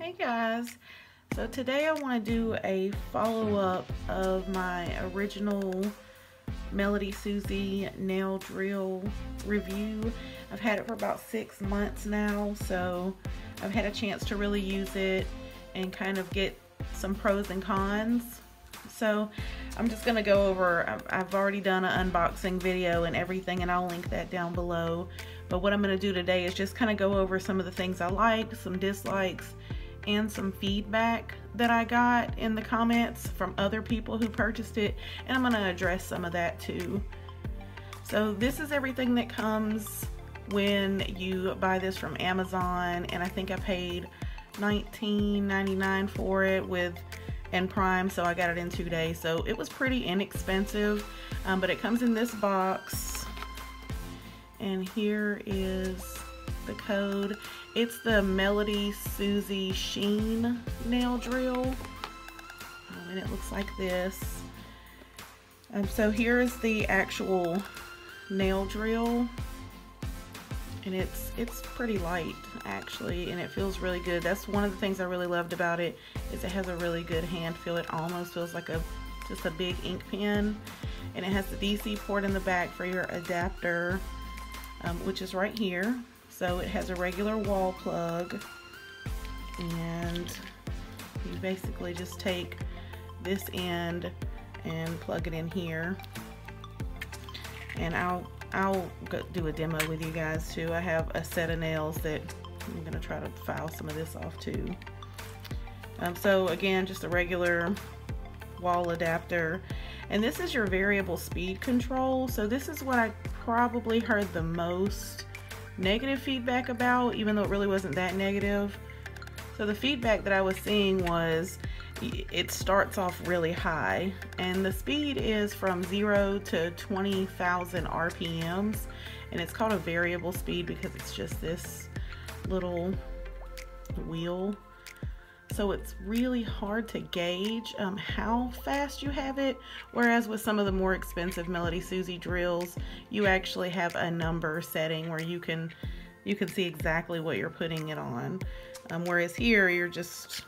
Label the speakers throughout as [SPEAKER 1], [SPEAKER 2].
[SPEAKER 1] Hey guys, so today I want to do a follow-up of my original MelodySusie nail drill review. I've had it for about 6 months now, so I've had a chance to really use it and kind of get some pros and cons. So I'm just going to go over, I've already done an unboxing video and everything, and I'll link that down below. But what I'm going to do today is just kind of go over some of the things I like, some dislikes, and some feedback that I got in the comments from other people who purchased it, and I'm going to address some of that too. So this is everything that comes when you buy this from Amazon, and I think I paid $19.99 for it and Prime, so I got it in 2 days, so it was pretty inexpensive. But it comes in this box, and here is the code. It's the MelodySusie Sheen nail drill, and it looks like this. So here is the actual nail drill, and it's pretty light actually, and it feels really good. That's one of the things I really loved about it, is it has a really good hand feel. It almost feels like just a big ink pen, and it has the DC port in the back for your adapter, which is right here. So it has a regular wall plug, and you basically just take this end and plug it in here. And I'll go do a demo with you guys too. I have a set of nails that I'm gonna try to file some of this off too. So again, just a regular wall adapter, and this is your variable speed control. So this is what I probably heard the most negative feedback about, even though it really wasn't that negative. So the feedback that I was seeing was it starts off really high, and the speed is from 0 to 20,000 RPMs, and it's called a variable speed because it's just this little wheel. So it's really hard to gauge how fast you have it, whereas with some of the more expensive MelodySusie drills, you actually have a number setting where you can see exactly what you're putting it on. Whereas here, you're just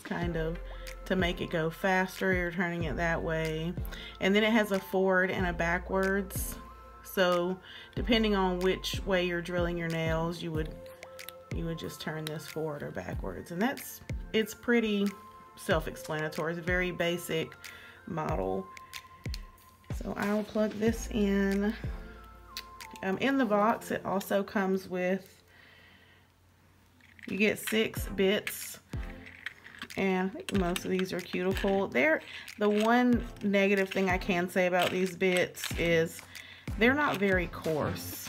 [SPEAKER 1] kind of, to make it go faster, you're turning it that way. And then it has a forward and a backwards. So depending on which way you're drilling your nails, you would just turn this forward or backwards, and it's pretty self-explanatory. It's a very basic model. So I'll plug this in. In the box, it also comes with, you get 6 bits, and I think most of these are cuticle. The one negative thing I can say about these bits is they're not very coarse.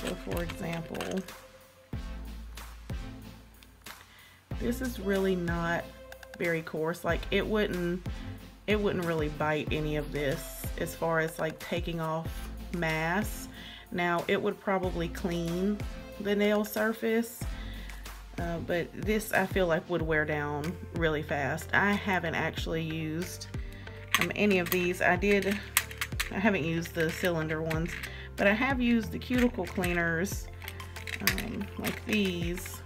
[SPEAKER 1] So for example, this is really not very coarse. Like it wouldn't really bite any of this as far as like taking off mass. Now it would probably clean the nail surface, but this I feel like would wear down really fast. I haven't actually used any of these. I haven't used the cylinder ones, but I have used the Cuticle Cleaners, like these.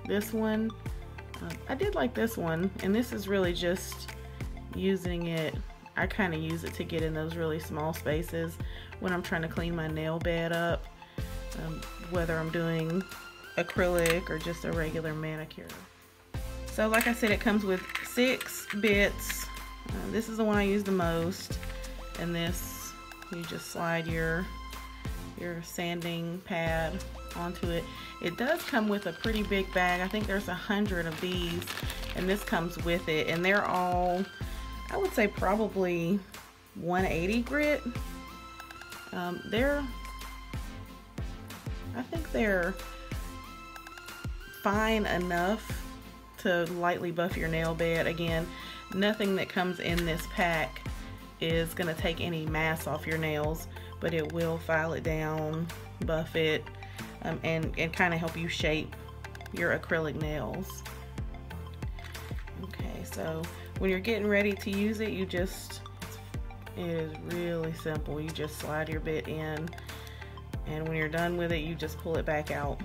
[SPEAKER 1] This one, I did like this one, and this is really just using it. I kind of use it to get in those really small spaces when I'm trying to clean my nail bed up, whether I'm doing acrylic or just a regular manicure. So like I said, it comes with 6 bits. This is the one I use the most, and this, you just slide your sanding pad onto it. It does come with a pretty big bag. I think there's 100 of these, and this comes with it, and they're all, I would say, probably 180 grit. I think they're fine enough to lightly buff your nail bed. Again, nothing that comes in this pack is going to take any mass off your nails, but it will file it down, buff it, and kind of help you shape your acrylic nails. Okay, so when you're getting ready to use it, it is really simple. You just slide your bit in, and when you're done with it, you just pull it back out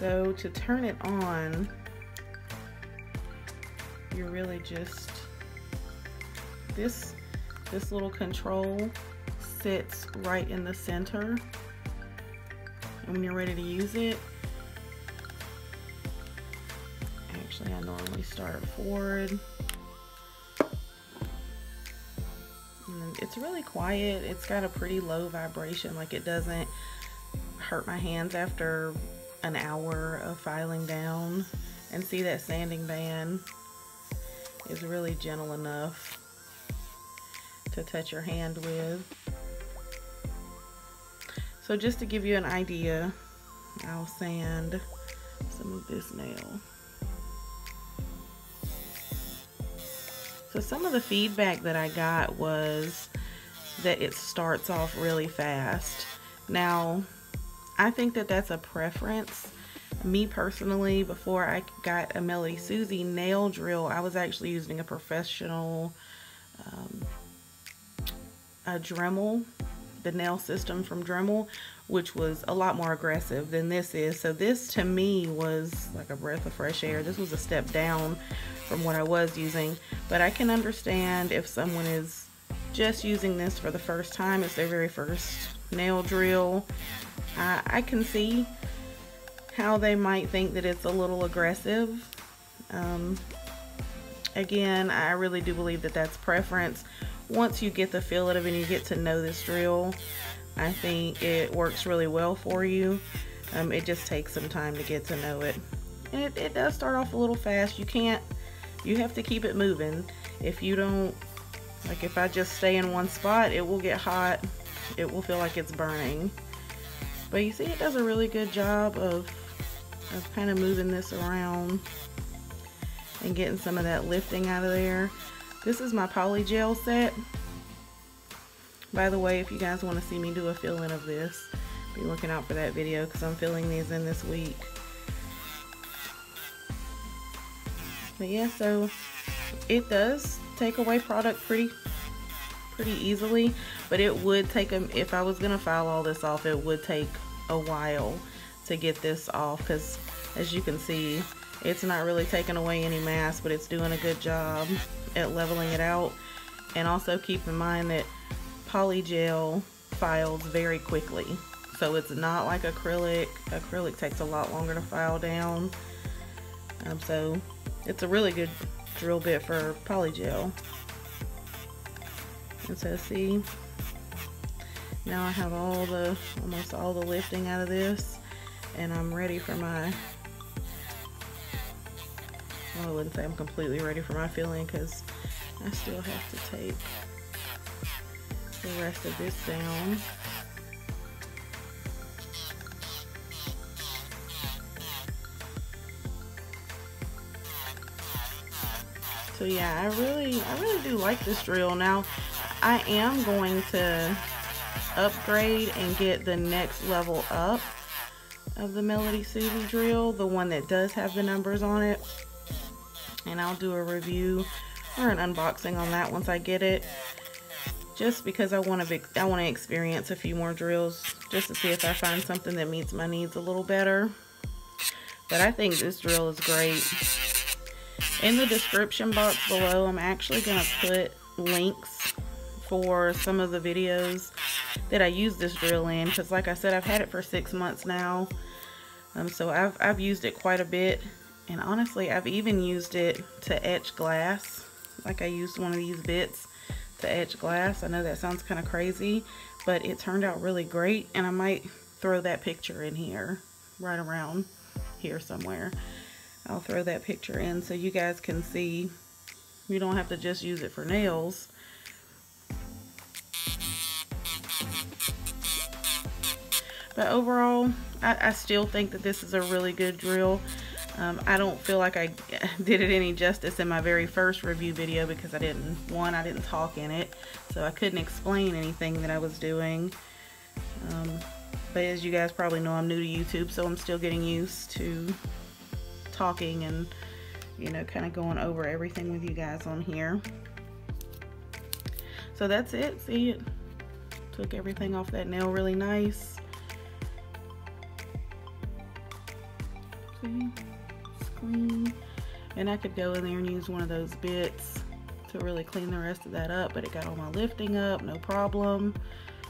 [SPEAKER 1] So to turn it on, you really just, this little control sits right in the center, and when you're ready to use it, actually I normally start forward, and it's really quiet. It's got a pretty low vibration, like it doesn't hurt my hands after an hour of filing down. And see, that sanding band is really gentle enough to touch your hand with. So just to give you an idea, I'll sand some of this nail. So some of the feedback that I got was that it starts off really fast. Now, I think that that's a preference. Me personally, before I got a MelodySusie nail drill, I was actually using a professional a Dremel, the nail system from Dremel, which was a lot more aggressive than this is. So this to me was like a breath of fresh air. This was a step down from what I was using, but I can understand if someone is just using this for the first time, it's their very first nail drill. I can see how they might think that it's a little aggressive. Again, I really do believe that that's preference. Once you get the feel of it and you get to know this drill, I think it works really well for you. It just takes some time to get to know it. And it does start off a little fast. You have to keep it moving. If you don't, like if I just stay in one spot, it will get hot. It will feel like it's burning. But you see, it does a really good job of kind of moving this around and getting some of that lifting out of there. This is my poly gel set. By the way, if you guys want to see me do a fill-in of this, be looking out for that video because I'm filling these in this week. But yeah, so it does take away product pretty easily, but it would take if I was gonna file all this off, it would take a while to get this off, because as you can see, it's not really taking away any mass, but it's doing a good job at leveling it out. And also keep in mind that poly gel files very quickly, so it's not like acrylic. Acrylic takes a lot longer to file down. So it's a really good drill bit for poly gel. And so see, now I have almost all the lifting out of this, and I'm ready for my, well, I wouldn't say I'm completely ready for my fill-in because I still have to take the rest of this down. So yeah, I really do like this drill. Now, I am going to upgrade and get the next level up of the MelodySusie drill, the one that does have the numbers on it. And I'll do a review or an unboxing on that once I get it, just because I want to experience a few more drills just to see if I find something that meets my needs a little better. But I think this drill is great. In the description box below, I'm actually going to put links for some of the videos that I use this drill in, because like I said, I've had it for 6 months now. So I've used it quite a bit, and honestly, I've even used it to etch glass. Like I used one of these bits to etch glass. I know that sounds kind of crazy, but it turned out really great, and I might throw that picture in here, right around here somewhere. I'll throw that picture in so you guys can see. You don't have to just use it for nails. But overall, I still think that this is a really good drill. I don't feel like I did it any justice in my very first review video because I didn't talk in it, so I couldn't explain anything that I was doing. But as you guys probably know, I'm new to YouTube, so I'm still getting used to talking and, you know, kind of going over everything with you guys on here. So that's it. See, it took everything off that nail really nice. See, it's clean. And I could go in there and use one of those bits to really clean the rest of that up, but it got all my lifting up, no problem,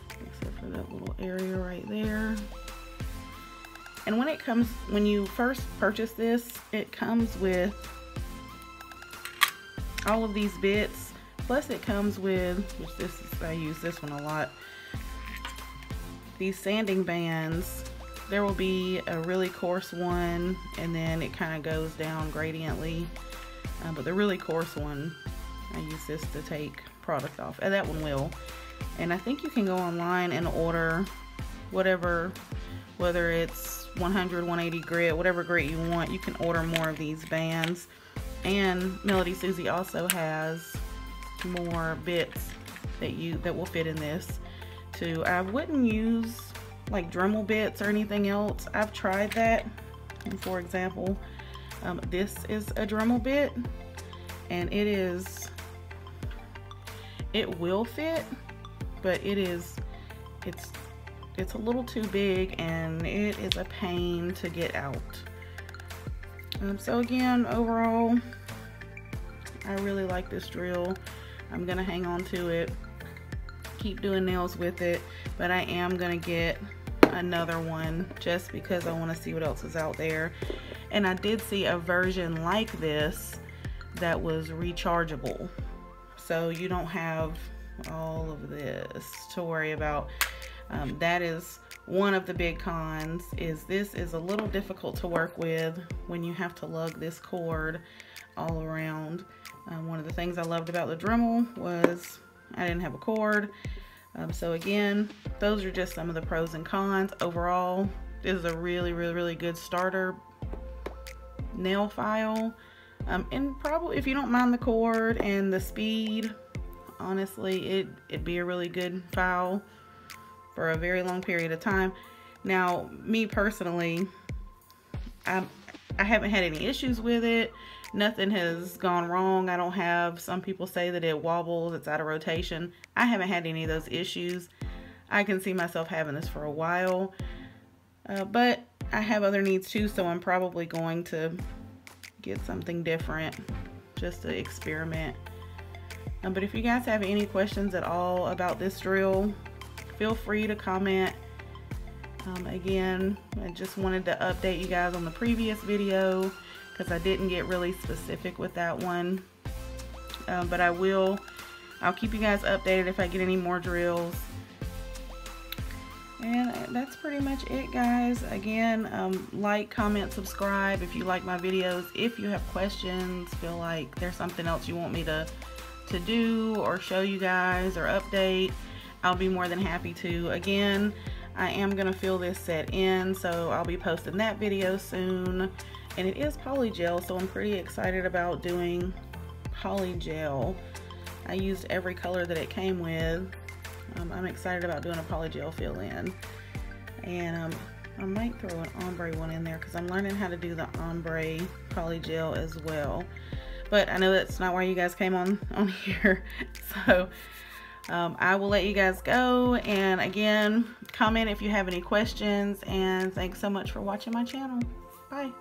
[SPEAKER 1] except for that little area right there. And when you first purchase this, it comes with all of these bits, plus it comes with, I use this one a lot, these sanding bands. There will be a really coarse one, and then it kind of goes down gradiently, but the really coarse one, I use this to take product off, and that one will. And I think you can go online and order whatever, whether it's 100, 180 grit, whatever grit you want, you can order more of these bands. And MelodySusie also has more bits that will fit in this too. I wouldn't use like Dremel bits or anything else. I've tried that. And for example, this is a Dremel bit, and it will fit, but it's a little too big, and it is a pain to get out. So again, overall, I really like this drill. I'm gonna hang on to it, keep doing nails with it, but I am gonna get another one just because I want to see what else is out there. And I did see a version like this that was rechargeable, so you don't have all of this to worry about. That is one of the big cons, is this is a little difficult to work with when you have to lug this cord all around. One of the things I loved about the Dremel was I didn't have a cord. So again, those are just some of the pros and cons. Overall, this is a really good starter nail file. And probably if you don't mind the cord and the speed, honestly, it'd be a really good file for a very long period of time. Now, me personally, I haven't had any issues with it. Nothing has gone wrong. I don't have, some people say that it wobbles, it's out of rotation. I haven't had any of those issues. I can see myself having this for a while, but I have other needs too, so I'm probably going to get something different just to experiment. But if you guys have any questions at all about this drill, feel free to comment. Again, I just wanted to update you guys on the previous video because I didn't get really specific with that one. But I'll keep you guys updated if I get any more drills. And that's pretty much it, guys. Again, like, comment, subscribe if you like my videos. If you have questions, feel like there's something else you want me to do or show you guys or update, I'll be more than happy to. Again, I am gonna fill this set in, so I'll be posting that video soon. And it is polygel, so I'm pretty excited about doing polygel. I used every color that it came with. I'm excited about doing a polygel fill in. And I might throw an ombre one in there because I'm learning how to do the ombre polygel as well. But I know that's not why you guys came on here. So I will let you guys go. And again, comment if you have any questions. And thanks so much for watching my channel. Bye.